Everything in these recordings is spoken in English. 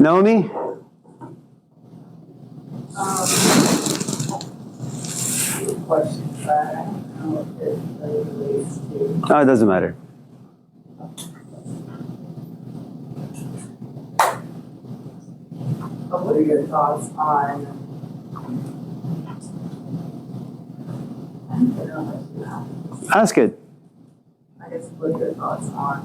Naomi? Question, but I don't know if it relates to. Oh, it doesn't matter. What are your thoughts on? I don't know how to ask. Ask it. I guess what are your thoughts on,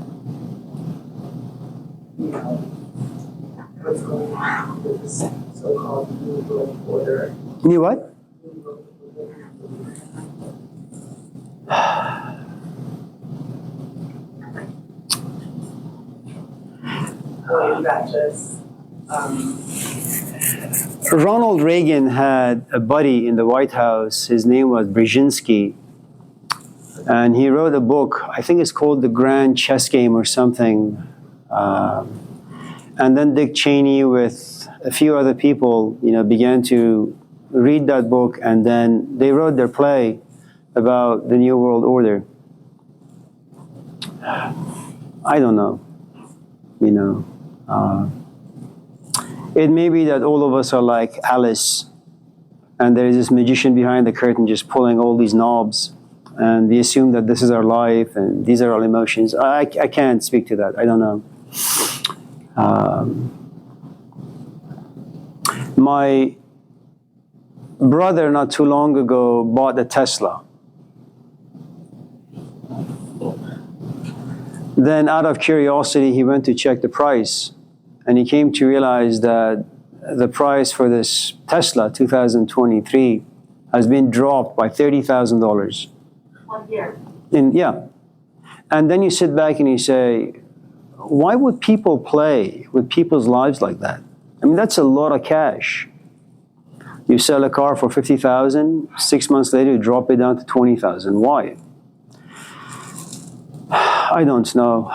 what's going on with this so-called New World Order? You what? New World Order. Or is that just, Ronald Reagan had a buddy in the White House. His name was Brzezinski. And he wrote a book, I think it's called The Grand Chess Game or something. And then Dick Cheney with a few other people, began to read that book, and then they wrote their play about the New World Order. I don't know, it may be that all of us are like Alice, and there is this magician behind the curtain just pulling all these knobs, and we assume that this is our life and these are our emotions. I can't speak to that. I don't know. My brother not too long ago bought a Tesla. Then out of curiosity, he went to check the price, and he came to realize that the price for this Tesla 2023 has been dropped by $30,000. 1 year. Yeah. And then you sit back and you say, why would people play with people's lives like that? I mean, that's a lot of cash. You sell a car for $50,000, 6 months later you drop it down to $20,000. Why? I don't know.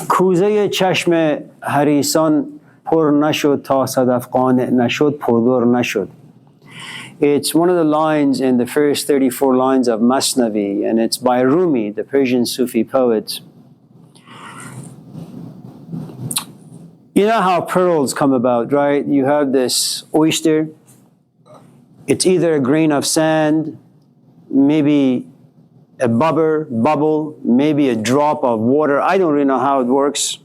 کوزه چشم حریصان پر نشد تا صدف قانع نشد پردر نشد. It's one of the lines in the first 34 lines of Masnavi, and it's by Rumi, the Persian Sufi poet. You know how pearls come about, right? You have this oyster. It's either a grain of sand, maybe a bubble, maybe a drop of water. I don't really know how it works.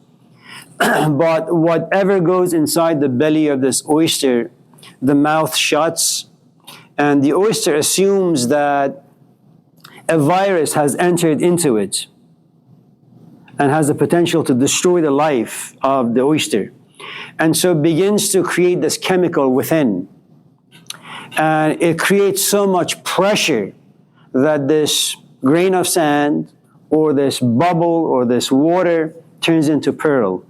But whatever goes inside the belly of this oyster, the mouth shuts, and the oyster assumes that a virus has entered into it and has the potential to destroy the life of the oyster. And so it begins to create this chemical within. And it creates so much pressure that this grain of sand or this bubble or this water turns into pearl.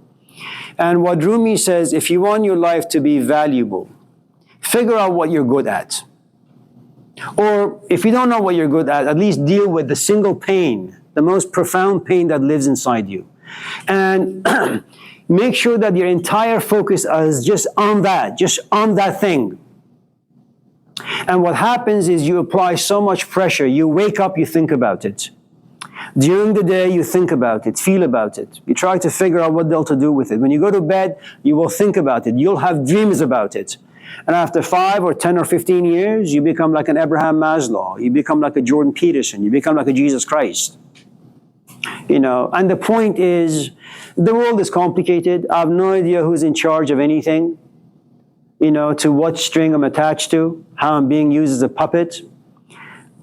And what Rumi says, if you want your life to be valuable, figure out what you're good at. Or if you don't know what you're good at least deal with the single pain, the most profound pain that lives inside you. And make sure that your entire focus is just on that thing. And what happens is you apply so much pressure, you wake up, you think about it. During the day, you think about it, feel about it. You try to figure out what they'll to do with it. When you go to bed, you will think about it. You'll have dreams about it. And after 5 or 10 or 15 years, you become like an Abraham Maslow. You become like a Jordan Peterson. You become like a Jesus Christ. And the point is, the world is complicated. I have no idea who's in charge of anything. To what string I'm attached to, how I'm being used as a puppet.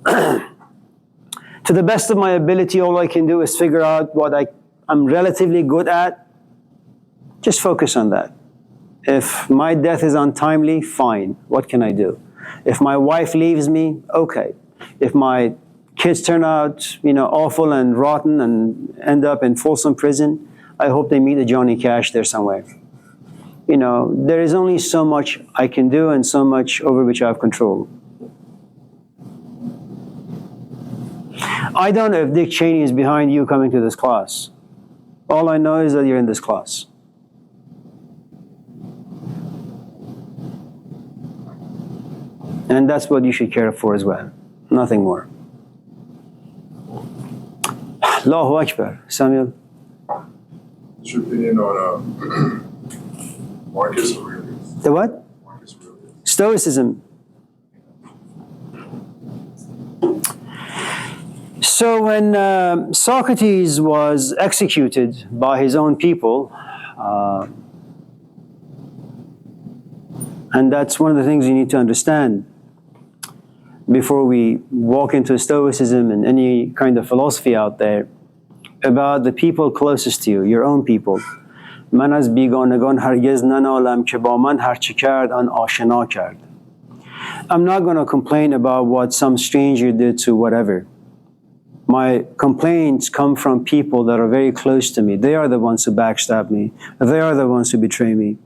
To the best of my ability, all I can do is figure out what I'm relatively good at. Just focus on that. If my death is untimely, fine. What can I do? If my wife leaves me, okay. If my kids turn out, awful and rotten and end up in Folsom Prison, I hope they meet a Johnny Cash there somewhere. There is only so much I can do and so much over which I have control. I don't know if Dick Cheney is behind you coming to this class. All I know is that you're in this class. And that's what you should care for as well. Nothing more. Allahu Akbar. Samuel? What's your opinion on Marcus Aurelius. The what? Marcus Aurelius. Stoicism. So when Socrates was executed by his own people, and that's one of the things you need to understand before we walk into Stoicism and any kind of philosophy out there, about the people closest to you, your own people. من از بیگانگان هرگز ننالم که با من هرچه کرد آن آشنا کرد. I'm not going to complain about what some stranger did to whatever. My complaints come from people that are very close to me. They are the ones who backstab me. They are the ones who betray me.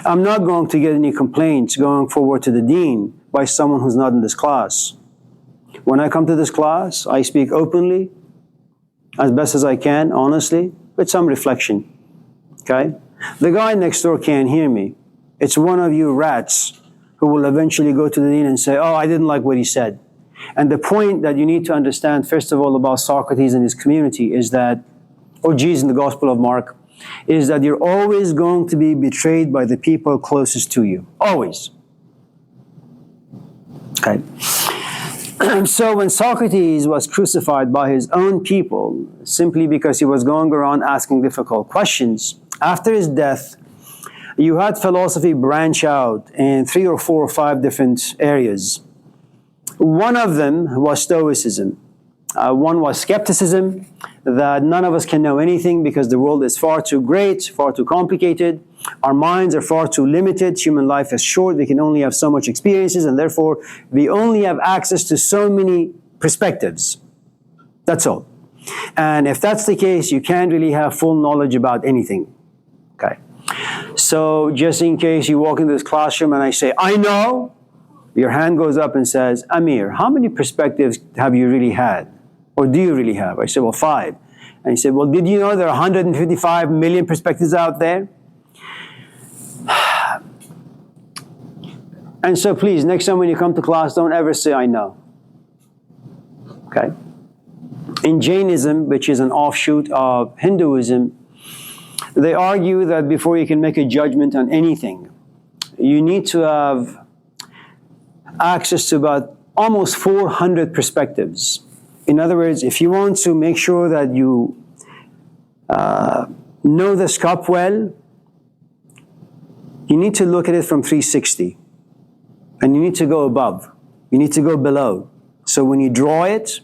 I'm not going to get any complaints going forward to the dean by someone who's not in this class. When I come to this class, I speak openly, as best as I can, honestly, with some reflection. Okay? The guy next door can't hear me. It's one of you rats who will eventually go to the dean and say, oh, I didn't like what he said. And the point that you need to understand, first of all, about Socrates and his community is that, or Jesus in the Gospel of Mark, is that you're always going to be betrayed by the people closest to you. Always. Okay. So when Socrates was crucified by his own people, simply because he was going around asking difficult questions, after his death, you had philosophy branch out in 3 or 4 or 5 different areas. One of them was Stoicism. One was skepticism, that none of us can know anything because the world is far too great, far too complicated. Our minds are far too limited. Human life is short. We can only have so much experiences, and therefore we only have access to so many perspectives. That's all. And if that's the case, you can't really have full knowledge about anything. Okay. So just in case you walk into this classroom and I say, I know, your hand goes up and says, Amir, how many perspectives have you really had? Or do you really have? I said, well, 5. And he said, well, did you know there are 155 million perspectives out there? And so please, next time when you come to class, don't ever say, I know. Okay? In Jainism, which is an offshoot of Hinduism, they argue that before you can make a judgment on anything, you need to have access to about almost 400 perspectives. In other words, if you want to make sure that you know the scope well, you need to look at it from 360. And you need to go above. You need to go below. So when you draw it,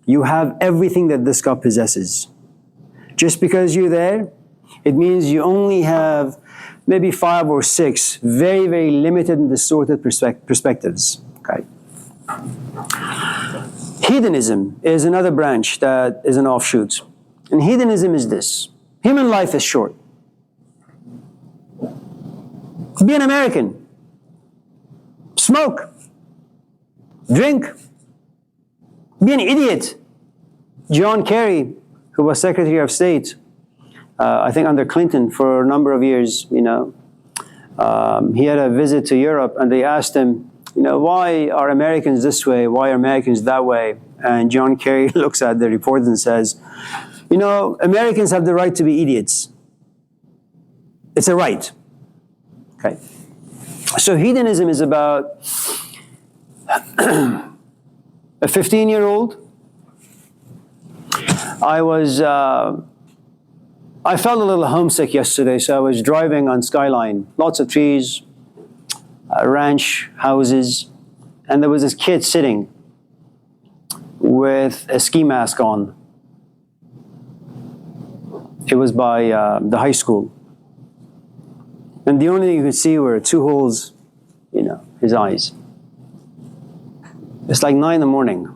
you have everything that this cup possesses. Just because you're there, it means you only have maybe 5 or 6 very, very limited and distorted perspectives. Okay. Hedonism is another branch that is an offshoot. And hedonism is this. Human life is short. Be an American. Smoke. Drink. Be an idiot. John Kerry, who was Secretary of State, I think under Clinton for a number of years, he had a visit to Europe and they asked him, why are Americans this way? Why are Americans that way? And John Kerry looks at the report and says, Americans have the right to be idiots. It's a right. Okay. So hedonism is about a 15-year-old. I felt a little homesick yesterday, so I was driving on Skyline. Lots of trees, ranch houses, and there was this kid sitting with a ski mask on. It was by the high school. And the only thing you could see were 2 holes, his eyes. It's like 9 in the morning.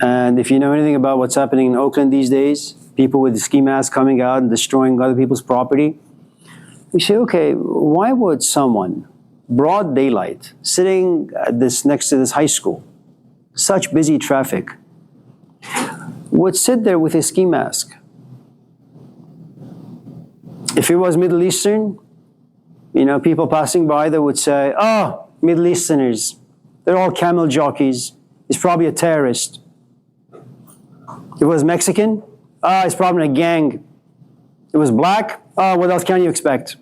And if you know anything about what's happening in Oakland these days, people with the ski masks coming out and destroying other people's property, you say, okay, why would someone, broad daylight, sitting next to this high school, such busy traffic, would sit there with a ski mask? If it was Middle Eastern, people passing by, they would say, oh, Middle Easterners, they're all camel jockeys. He's probably a terrorist. If it was Mexican, it's probably a gang. It was black, What else can you expect?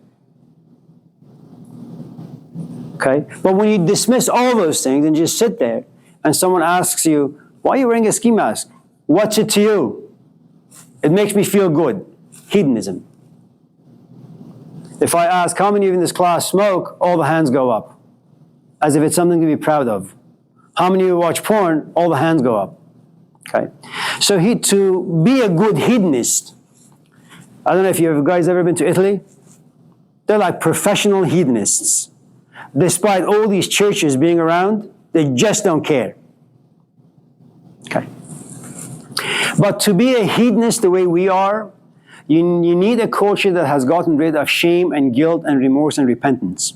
Okay? But when you dismiss all those things and just sit there, and someone asks you, why are you wearing a ski mask? What's it to you? It makes me feel good. Hedonism. If I ask how many of you in this class smoke, all the hands go up, as if it's something to be proud of. How many of you watch porn? All the hands go up. Okay? So to be a good hedonist, I don't know if you guys ever been to Italy. They're like professional hedonists. Despite all these churches being around, they just don't care. Okay. But to be a hedonist the way we are, you need a culture that has gotten rid of shame and guilt and remorse and repentance.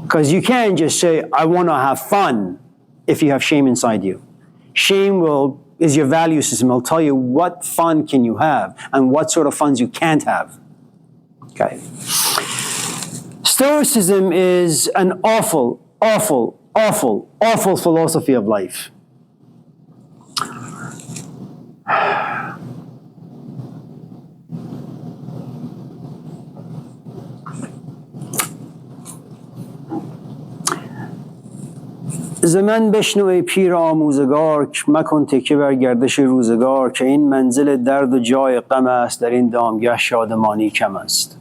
Because you can't just say, I want to have fun, if you have shame inside you. Shame is your value system. It'll tell you what fun can you have and what sort of funs you can't have. Okay. Stoicism is an awful, awful, awful, awful philosophy of life. زمن بشنو ای پیر آموزگار مکن تکیه بر گردش روزگار که این منزل درد و جای غم است در این دامگه شادمانی کم است.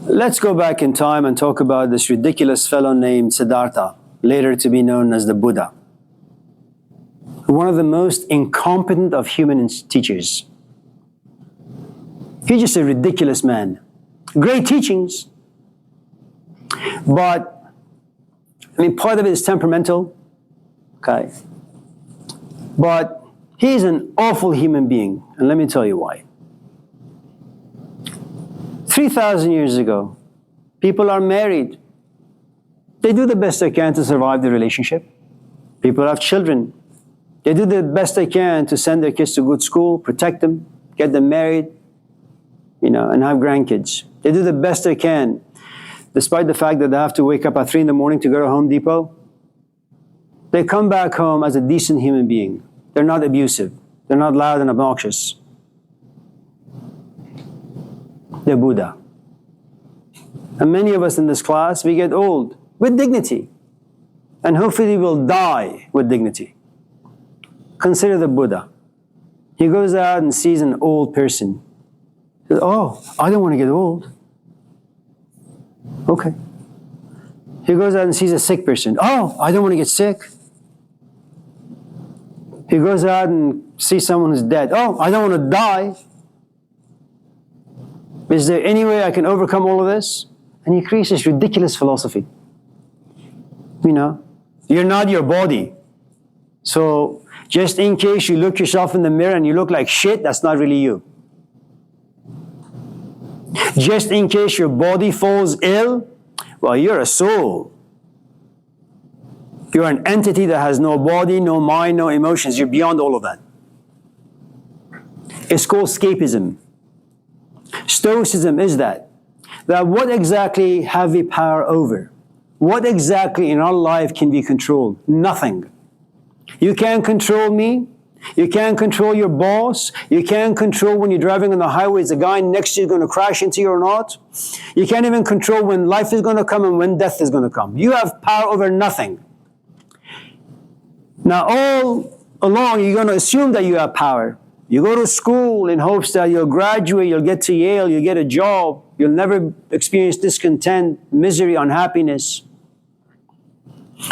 Let's go back in time and talk about this ridiculous fellow named Siddhartha, later to be known as the Buddha. One of the most incompetent of human teachers. He's just a ridiculous man. Great teachings, but part of it is temperamental, okay? But he's an awful human being, and let me tell you why. 3,000 years ago, people are married. They do the best they can to survive the relationship. People have children. They do the best they can to send their kids to good school, protect them, get them married, and have grandkids. They do the best they can, despite the fact that they have to wake up at 3 in the morning to go to Home Depot. They come back home as a decent human being. They're not abusive. They're not loud and obnoxious. The Buddha. And many of us in this class, we get old with dignity. And hopefully we'll die with dignity. Consider the Buddha. He goes out and sees an old person. He says, oh, I don't want to get old. Okay. He goes out and sees a sick person. Oh, I don't want to get sick. He goes out and sees someone who's dead. Oh, I don't want to die. Is there any way I can overcome all of this? And he creates this ridiculous philosophy. You're not your body. So just in case you look yourself in the mirror and you look like shit, that's not really you. Just in case your body falls ill, well, you're a soul. You're an entity that has no body, no mind, no emotions. You're beyond all of that. It's called escapism. Stoicism is that what exactly have we power over? What exactly in our life can be controlled? Nothing. You can't control me. You can't control your boss. You can't control when you're driving on the highway, is the guy next to you going to crash into you or not. You can't even control when life is going to come and when death is going to come. You have power over nothing. Now, all along, you're going to assume that you have power. You go to school in hopes that you'll graduate, you'll get to Yale, you'll get a job, you'll never experience discontent, misery, unhappiness.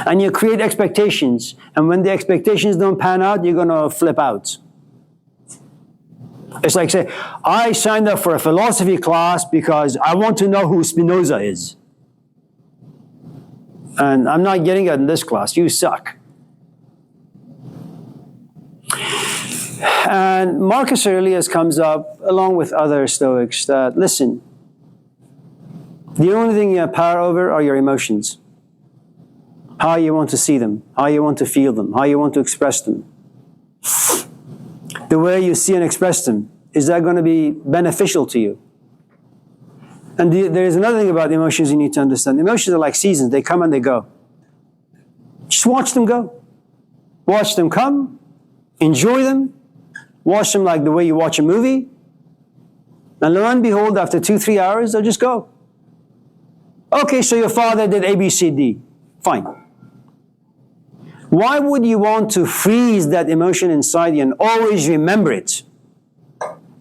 And you create expectations. And when the expectations don't pan out, you're going to flip out. It's like, say, I signed up for a philosophy class because I want to know who Spinoza is. And I'm not getting it in this class. You suck. And Marcus Aurelius comes up, along with other Stoics, that, listen, the only thing you have power over are your emotions. How you want to see them, how you want to feel them, how you want to express them. The way you see and express them, is that going to be beneficial to you? And there is another thing about emotions you need to understand. Emotions are like seasons. They come and they go. Just watch them go. Watch them come. Enjoy them. Watch them like the way you watch a movie. And lo and behold, after 2-3 hours, they'll just go. Okay, so your father did A, B, C, D. Fine. Why would you want to freeze that emotion inside you and always remember it?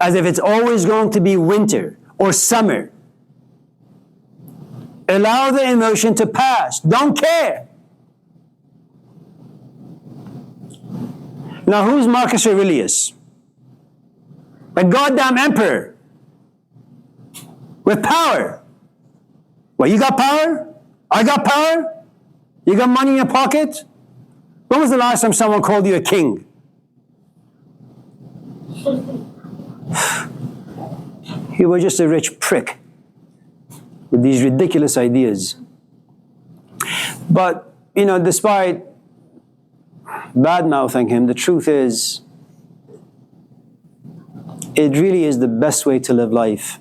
As if it's always going to be winter or summer. Allow the emotion to pass. Don't care. Now, who's Marcus Aurelius? A goddamn emperor. With power. Well, you got power? I got power? You got money in your pocket? When was the last time someone called you a king? You were just a rich prick with these ridiculous ideas. But, despite bad-mouthing him, the truth is, it really is the best way to live life.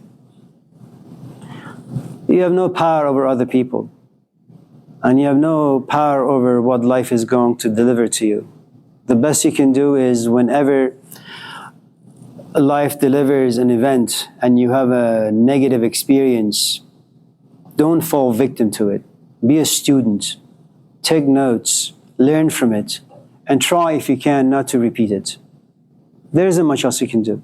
You have no power over other people. And you have no power over what life is going to deliver to you. The best you can do is whenever life delivers an event and you have a negative experience, don't fall victim to it. Be a student. Take notes. Learn from it. And try, if you can, not to repeat it. There isn't much else you can do.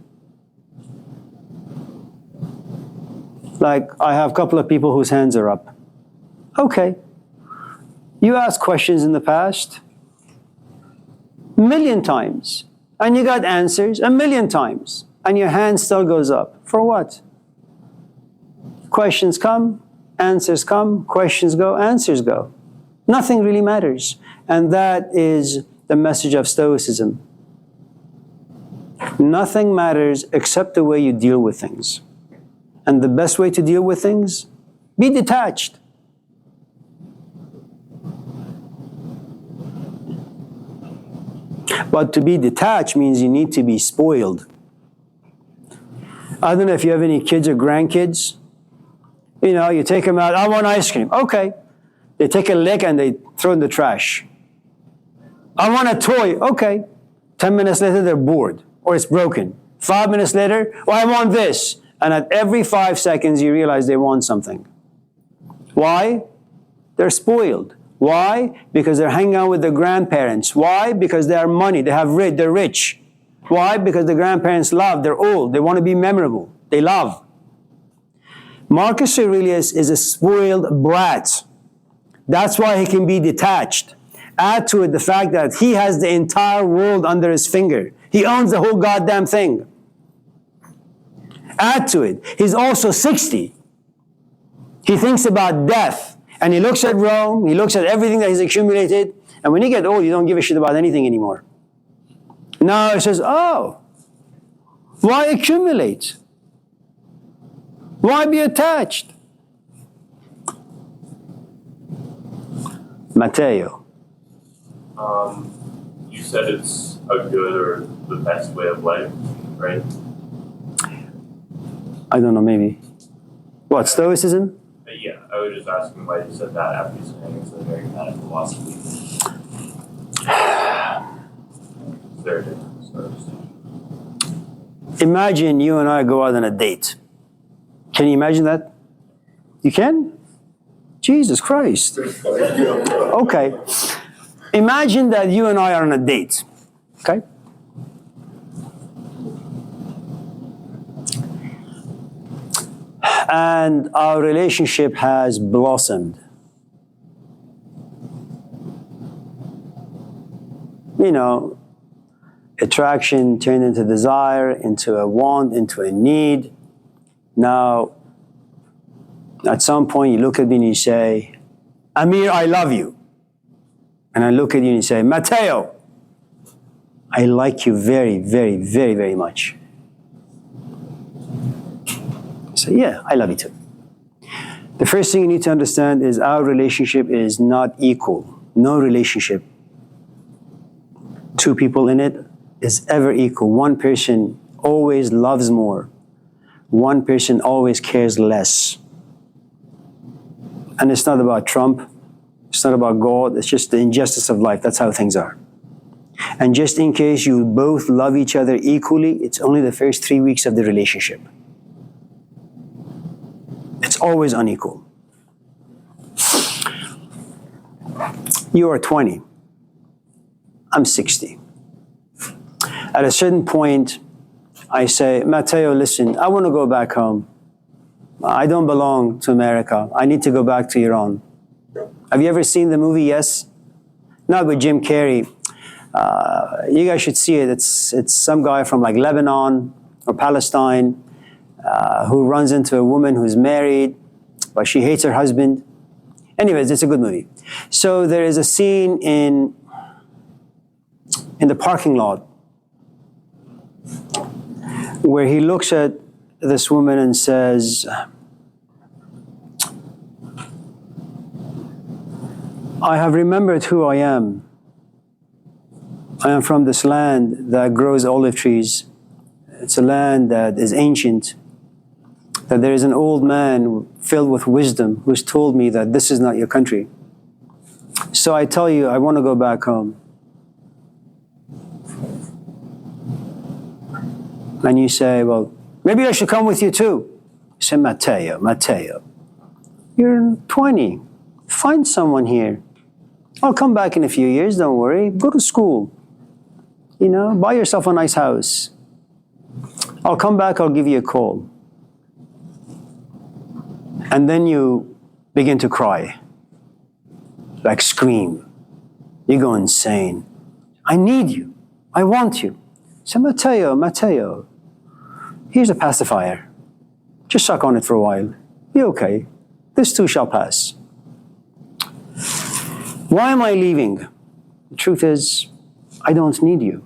Like, I have a couple of people whose hands are up. Okay. You asked questions in the past 1,000,000 times. And you got answers 1,000,000 times. And your hand still goes up. For what? Questions come, answers come, questions go, answers go. Nothing really matters. And that is the message of Stoicism. Nothing matters except the way you deal with things. And the best way to deal with things? Be detached. But to be detached means you need to be spoiled. I don't know if you have any kids or grandkids. You take them out, I want ice cream. Okay. They take a lick and they throw it in the trash. I want a toy. Okay. 10 minutes later, they're bored or it's broken. 5 minutes later, I want this. And at every 5 seconds, you realize they want something. Why? They're spoiled. Why? Because they're hanging out with their grandparents. Why? Because they have money. They're rich. Why? Because the grandparents love. They're old. They want to be memorable. They love. Marcus Aurelius is a spoiled brat. That's why he can be detached. Add to it the fact that he has the entire world under his finger. He owns the whole goddamn thing. Add to it, he's also 60. He thinks about death. And he looks at Rome, he looks at everything that he's accumulated. And when you get old, you don't give a shit about anything anymore. Now he says, why accumulate? Why be attached? Matteo. You said it's a good or the best way of life, right? I don't know, maybe. What, Stoicism? Yeah, I was just asking why you said that after saying it's a very kind of philosophy. There it is. Imagine you and I go out on a date. Can you imagine that? You can? Jesus Christ. Okay. Imagine that you and I are on a date. Okay? And our relationship has blossomed. Attraction turned into desire, into a want, into a need. Now, at some point you look at me and you say, Amir, I love you. And I look at you and you say, Matteo, I like you very, very, very, very much. I say, yeah, I love you too. The first thing you need to understand is our relationship is not equal. No relationship, two people in it, is ever equal. One person always loves more. One person always cares less. And it's not about Trump. It's not about God. It's just the injustice of life. That's how things are. And just in case you both love each other equally, it's only the first 3 weeks of the relationship. It's always unequal. You are 20. I'm 60. At a certain point, I say, Matteo, listen, I want to go back home. I don't belong to America. I need to go back to Iran. Have you ever seen the movie Yes? Not with Jim Carrey. You guys should see it. It's some guy from like Lebanon or Palestine who runs into a woman who's married, but she hates her husband. Anyways, it's a good movie. So there is a scene in the parking lot where he looks at this woman and says, I have remembered who I am. I am from this land that grows olive trees. It's a land that is ancient, that there is an old man filled with wisdom who's told me that this is not your country. So I tell you, I want to go back home. And you say, well, maybe I should come with you too. You say, Matteo, you're 20. Find someone here. I'll come back in a few years, don't worry. Go to school. You know, buy yourself a nice house. I'll come back, I'll give you a call. And then you begin to cry. Like scream. You go insane. I need you. I want you. So Matteo, here's a pacifier. Just suck on it for a while. Be okay. This too shall pass. Why am I leaving? The truth is, I don't need you.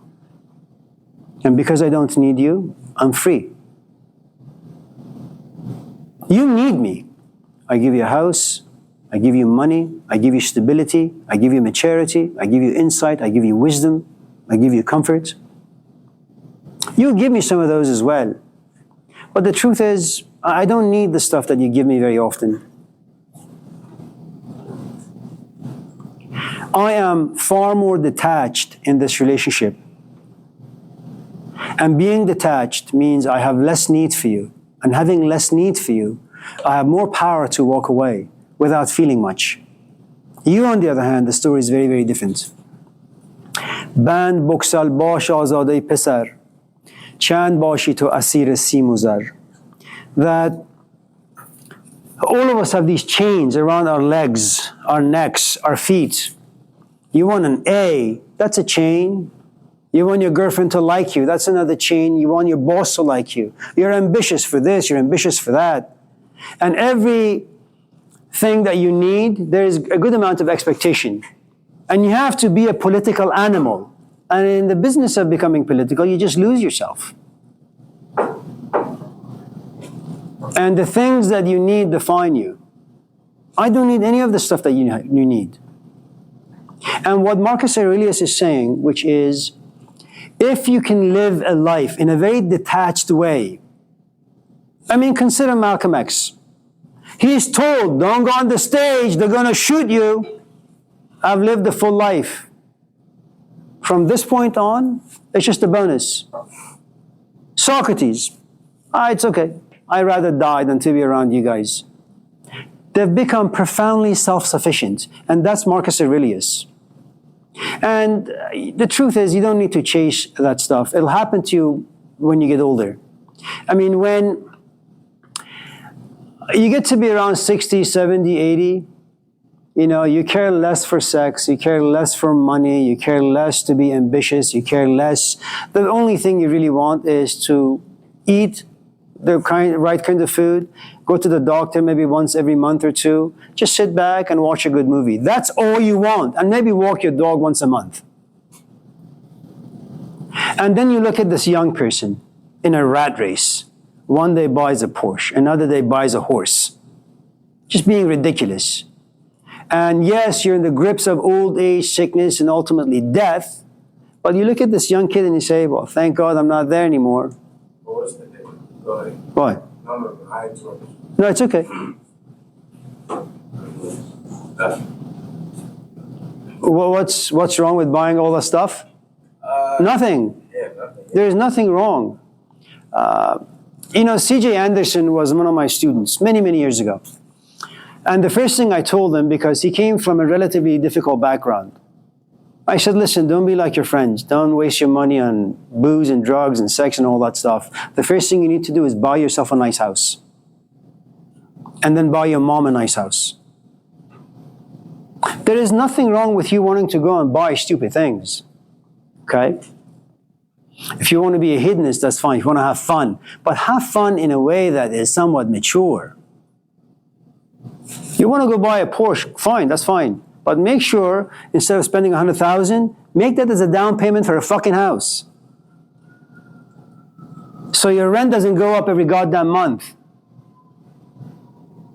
And because I don't need you, I'm free. You need me. I give you a house. I give you money. I give you stability. I give you maturity. I give you insight. I give you wisdom. I give you comfort. You give me some of those as well. But the truth is, I don't need the stuff that you give me very often. I am far more detached in this relationship. And being detached means I have less need for you. And having less need for you, I have more power to walk away without feeling much. You, on the other hand, the story is very, very different. Band boksal bash azade pesar, chand bashi to asir simuzar. That all of us have these chains around our legs, our necks, our feet. You want an A, that's a chain. You want your girlfriend to like you, that's another chain. You want your boss to like you. You're ambitious for this, you're ambitious for that. And every thing that you need, there is a good amount of expectation. And you have to be a political animal. And in the business of becoming political, you just lose yourself. And the things that you need define you. I don't need any of the stuff that you need. And what Marcus Aurelius is saying, which is, if you can live a life in a very detached way, I mean, consider Malcolm X. He's told, don't go on the stage, they're going to shoot you. I've lived a full life. From this point on, it's just a bonus. Socrates, it's okay. I'd rather die than to be around you guys. They've become profoundly self-sufficient, and that's Marcus Aurelius. And the truth is, you don't need to chase that stuff. It'll happen to you when you get older. I mean, when you get to be around 60, 70, 80, you care less for sex, you care less for money, you care less to be ambitious, you care less. The only thing you really want is to eat the right kind of food, go to the doctor maybe once every month or two, just sit back and watch a good movie. That's all you want. And maybe walk your dog once a month. And then you look at this young person in a rat race. One day buys a Porsche, another day buys a horse. Just being ridiculous. And yes, you're in the grips of old age, sickness, and ultimately death. But you look at this young kid and you say, well, thank God I'm not there anymore. What was the name? Go ahead. What? No, I interrupted. No, it's okay. Well, what's wrong with buying all the stuff? Nothing. Yeah, nothing. There's nothing wrong. C.J. Anderson was one of my students many, many years ago. And the first thing I told him, because he came from a relatively difficult background, I said, listen, don't be like your friends. Don't waste your money on booze and drugs and sex and all that stuff. The first thing you need to do is buy yourself a nice house. And then buy your mom a nice house. There is nothing wrong with you wanting to go and buy stupid things. Okay? If you want to be a hedonist, that's fine. If you want to have fun. But have fun in a way that is somewhat mature. You want to go buy a Porsche, fine, that's fine. But make sure, instead of spending $100,000, make that as a down payment for a fucking house. So your rent doesn't go up every goddamn month.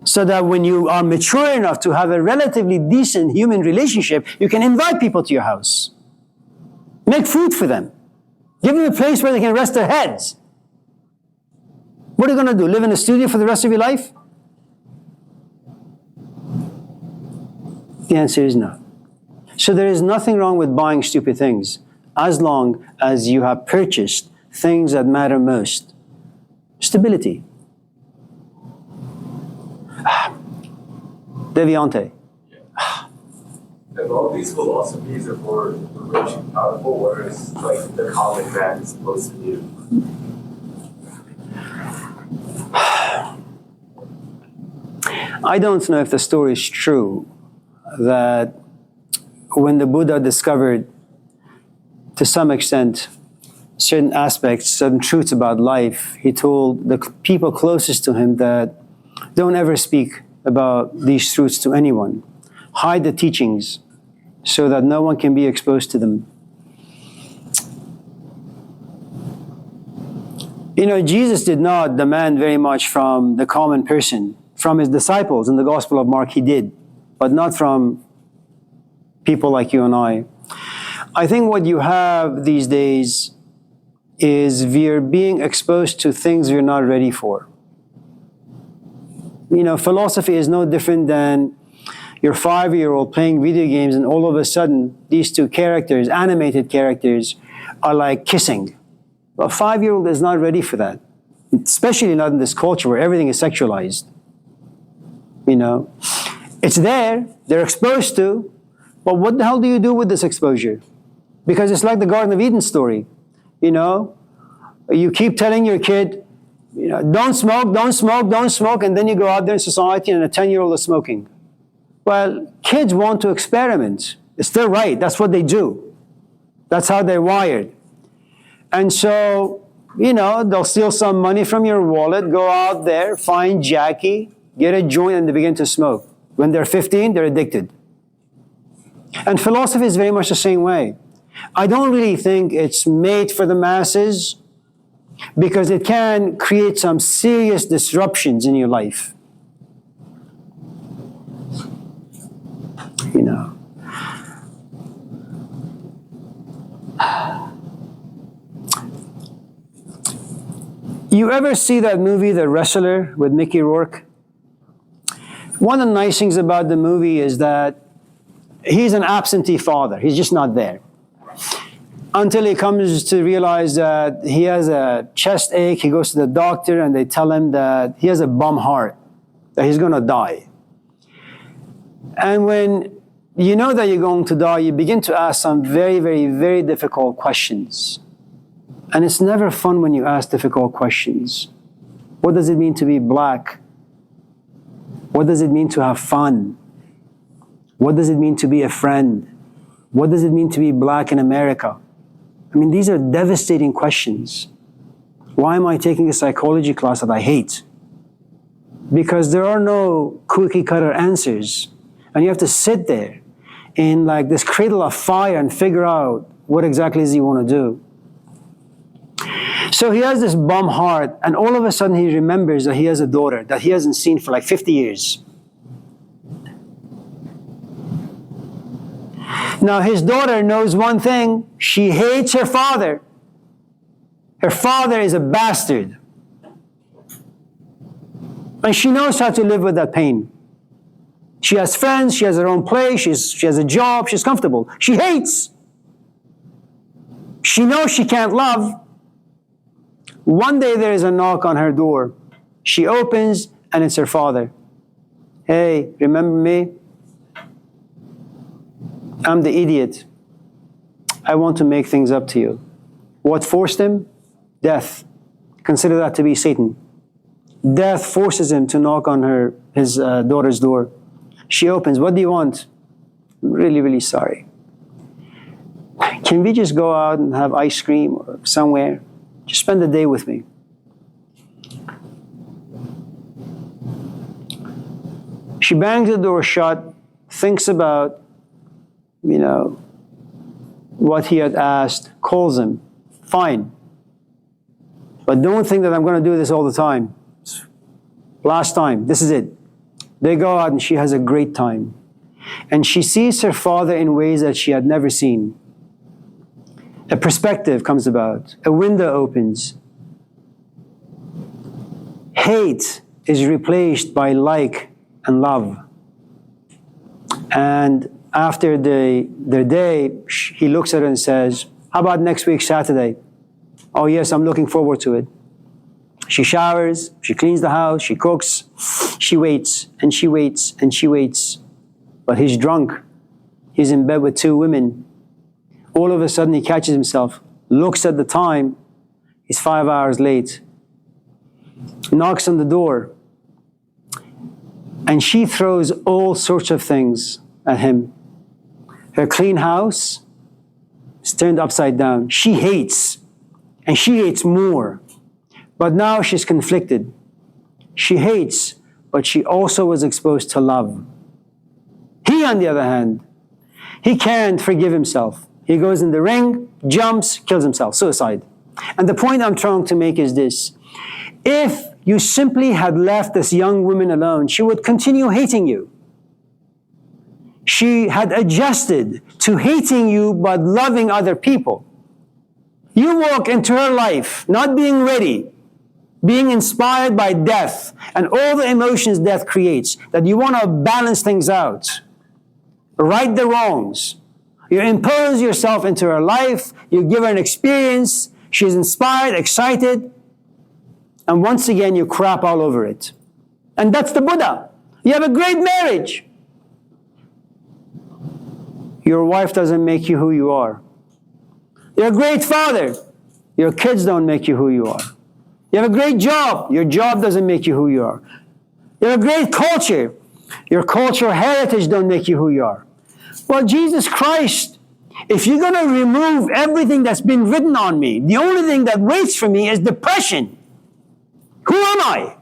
So that when you are mature enough to have a relatively decent human relationship, you can invite people to your house. Make food for them. Give them a place where they can rest their heads. What are you going to do? Live in a studio for the rest of your life? The answer is no. So there is nothing wrong with buying stupid things, as long as you have purchased things that matter most. Stability. Deviante. And all these philosophies are for the rich and powerful, whereas like the common man is supposed to do. I don't know if the story is true that when the Buddha discovered, to some extent, certain aspects, certain truths about life, he told the people closest to him that don't ever speak about these truths to anyone. Hide the teachings so that no one can be exposed to them. Jesus did not demand very much from the common person. From his disciples in the Gospel of Mark, he did, but not from people like you and I. I think what you have these days is we're being exposed to things we're not ready for. Philosophy is no different than your 5-year-old playing video games and all of a sudden these two characters, animated characters, are like kissing. Well, a 5-year-old is not ready for that, especially not in this culture where everything is sexualized. It's there, they're exposed to, but what the hell do you do with this exposure? Because it's like the Garden of Eden story. You keep telling your kid, don't smoke, don't smoke, don't smoke, and then you go out there in society and a 10-year-old is smoking. Well, kids want to experiment. It's their right. That's what they do. That's how they're wired. And so, they'll steal some money from your wallet, go out there, find Jackie, get a joint, and they begin to smoke. When they're 15, they're addicted. And philosophy is very much the same way. I don't really think it's made for the masses because it can create some serious disruptions in your life. You ever see that movie, The Wrestler, with Mickey Rourke? One of the nice things about the movie is that he's an absentee father. He's just not there. Until he comes to realize that he has a chest ache, he goes to the doctor and they tell him that he has a bum heart, that he's going to die. And when you know that you're going to die, you begin to ask some very, very, very difficult questions. And it's never fun when you ask difficult questions. What does it mean to be black? What does it mean to have fun? What does it mean to be a friend? What does it mean to be black in America? These are devastating questions. Why am I taking a psychology class that I hate? Because there are no cookie cutter answers. And you have to sit there in like this cradle of fire and figure out what exactly is you want to do. So he has this bum heart, and all of a sudden he remembers that he has a daughter that he hasn't seen for like 50 years. Now his daughter knows one thing: she hates her father. Her father is a bastard. And she knows how to live with that pain. She has friends, she has her own place, she has a job, she's comfortable. She hates. She knows she can't love. One day there is a knock on her door. She opens and it's her father. Hey, remember me? I'm the idiot. I want to make things up to you. What forced him? Death. Consider that to be Satan. Death forces him to knock on his daughter's door. She opens. What do you want? I'm really, really sorry. Can we just go out and have ice cream or somewhere? Just spend the day with me. She bangs the door shut, thinks about, what he had asked, calls him. Fine. But don't think that I'm going to do this all the time. Last time, this is it. They go out and she has a great time. And she sees her father in ways that she had never seen. A perspective comes about. A window opens. Hate is replaced by like and love. And after their day, he looks at her and says, how about next week, Saturday? Oh yes, I'm looking forward to it. She showers, she cleans the house, she cooks, she waits, and she waits, and she waits. But he's drunk. He's in bed with 2 women. All of a sudden he catches himself, looks at the time, he's 5 hours late. Knocks on the door. And she throws all sorts of things at him. Her clean house is turned upside down. She hates, and she hates more. But now she's conflicted. She hates, but she also was exposed to love. He, on the other hand, he can't forgive himself. He goes in the ring, jumps, kills himself, suicide. And the point I'm trying to make is this. If you simply had left this young woman alone, she would continue hating you. She had adjusted to hating you but loving other people. You walk into her life not being ready, being inspired by death and all the emotions death creates, that you want to balance things out, right the wrongs. You impose yourself into her life, you give her an experience, she's inspired, excited, and once again you crap all over it. And that's the Buddha. You have a great marriage. Your wife doesn't make you who you are. You're a great father. Your kids don't make you who you are. You have a great job. Your job doesn't make you who you are. You have a great culture. Your cultural heritage don't make you who you are. Well, Jesus Christ, if you're going to remove everything that's been written on me, the only thing that waits for me is depression. Who am I?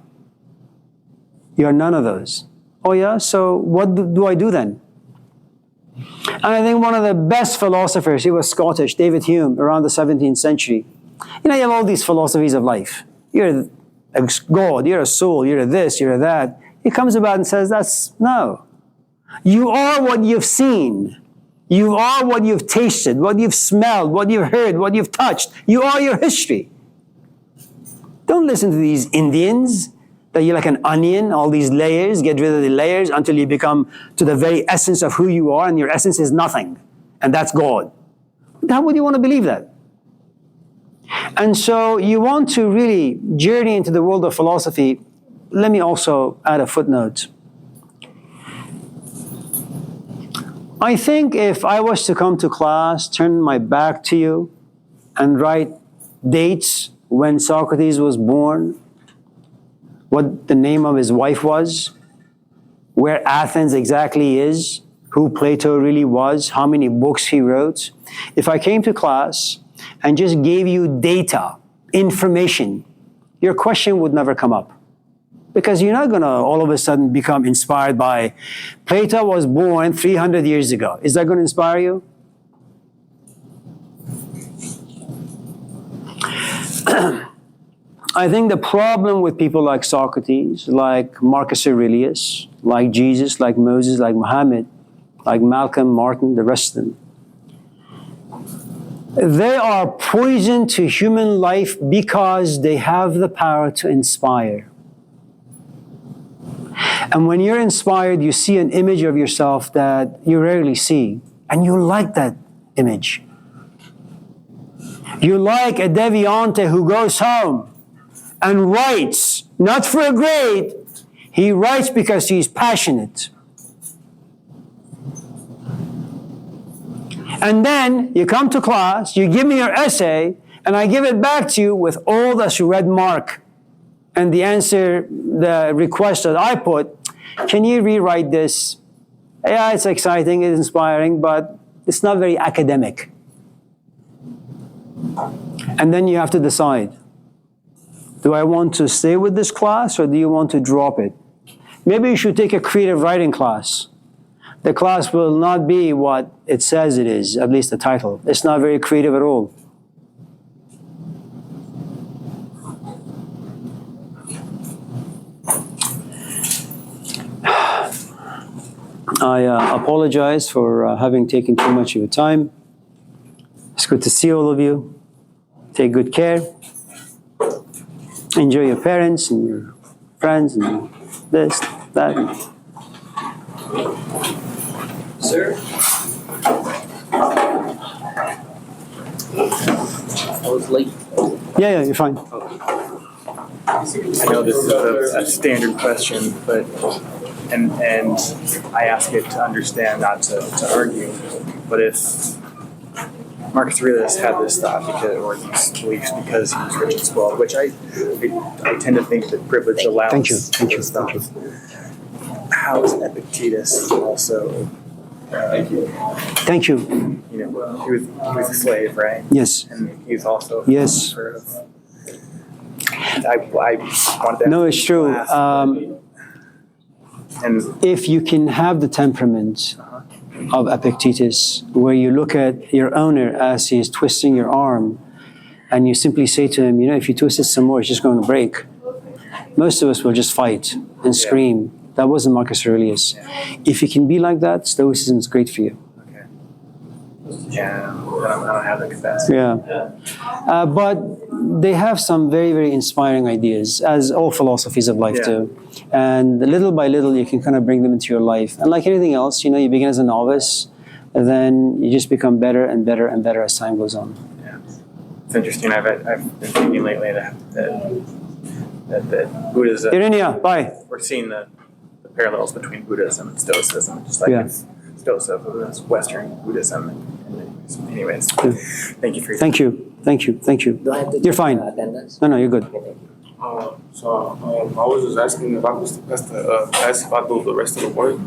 You're none of those. Oh yeah? So what do I do then? And I think one of the best philosophers, he was Scottish, David Hume, around the 17th century. You have all these philosophies of life. You're a God, you're a soul, you're a this, you're a that. He comes about and says, no. You are what you've seen. You are what you've tasted, what you've smelled, what you've heard, what you've touched. You are your history. Don't listen to these Indians, that you're like an onion, all these layers, get rid of the layers until you become to the very essence of who you are, and your essence is nothing. And that's God. How would you want to believe that? And so you want to really journey into the world of philosophy. Let me also add a footnote. I think if I was to come to class, turn my back to you, and write dates when Socrates was born, what the name of his wife was, where Athens exactly is, who Plato really was, how many books he wrote. If I came to class and just gave you data, information, your question would never come up. Because you're not going to all of a sudden become inspired by Plato was born 300 years ago. Is that going to inspire you? I think the problem with people like Socrates, like Marcus Aurelius, like Jesus, like Moses, like Muhammad, like Malcolm, Martin, the rest of them, they are poison to human life because they have the power to inspire. And when you're inspired, you see an image of yourself that you rarely see, and you like that image. You like a deviante who goes home and writes, not for a grade, he writes because he's passionate. And then you come to class, you give me your essay, and I give it back to you with all the red mark. And the answer, the request that I put, can you rewrite this? Yeah, it's exciting, it's inspiring, but it's not very academic. And then you have to decide, do I want to stay with this class or do you want to drop it? Maybe you should take a creative writing class. The class will not be what it says it is, at least the title. It's not very creative at all. I apologize for having taken too much of your time. It's good to see all of you. Take good care. Enjoy your parents and your friends and this, that. Sir? I was late. Yeah, you're fine. I know this is a standard question, but and I ask it to understand, not to argue. But if Marcus Aurelius had this thought or these beliefs because he was rich and spoiled, which I tend to think that privilege allows. Thank you. This thought. How is Epictetus also? Thank you. You know, he was a slave, right? Yes. And he was also Yes. sort of. I wanted to. No, it's true. And If you can have the temperament of Epictetus, where you look at your owner as he's twisting your arm, and you simply say to him, you know, if you twist it some more, it's just going to break. Most of us will just fight and scream. That wasn't Marcus Aurelius. If you can be like that, Stoicism is great for you. okay. Yeah, I don't have that capacity. Yeah. But they have some very, very inspiring ideas, as all philosophies of life do. And little by little, you can kind of bring them into your life. And like anything else, you know, you begin as a novice, and then you just become better and better and better as time goes on. Yeah. It's interesting. I've been thinking lately that Buddhism, Irinia, bye. we're seeing the parallels between Buddhism and Stoicism, just like Yeah. Stoicism is Western Buddhism. Anyways, thank you for your Thank you. Do I have to You're fine. attendance? No, you're good. I was just asking if I was to pass the class if I do the rest of the work.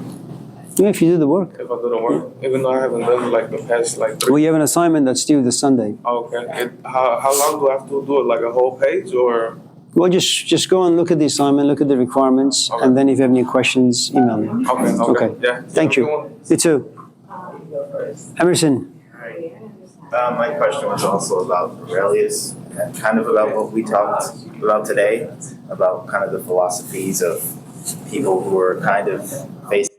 Yeah, if you do the work. If I do the work, even though I haven't done like the past like 3. Well, you have an assignment that's due this Sunday. Okay. How long do I have to do it? Like a whole page or? Well, just go and look at the assignment, look at the requirements, Okay. and then if you have any questions, email me. Okay. Okay. Yeah. Thank you. You too. Emerson. My question was also about Aurelius, and kind of about what we talked about today, about kind of the philosophies of people who are kind of facing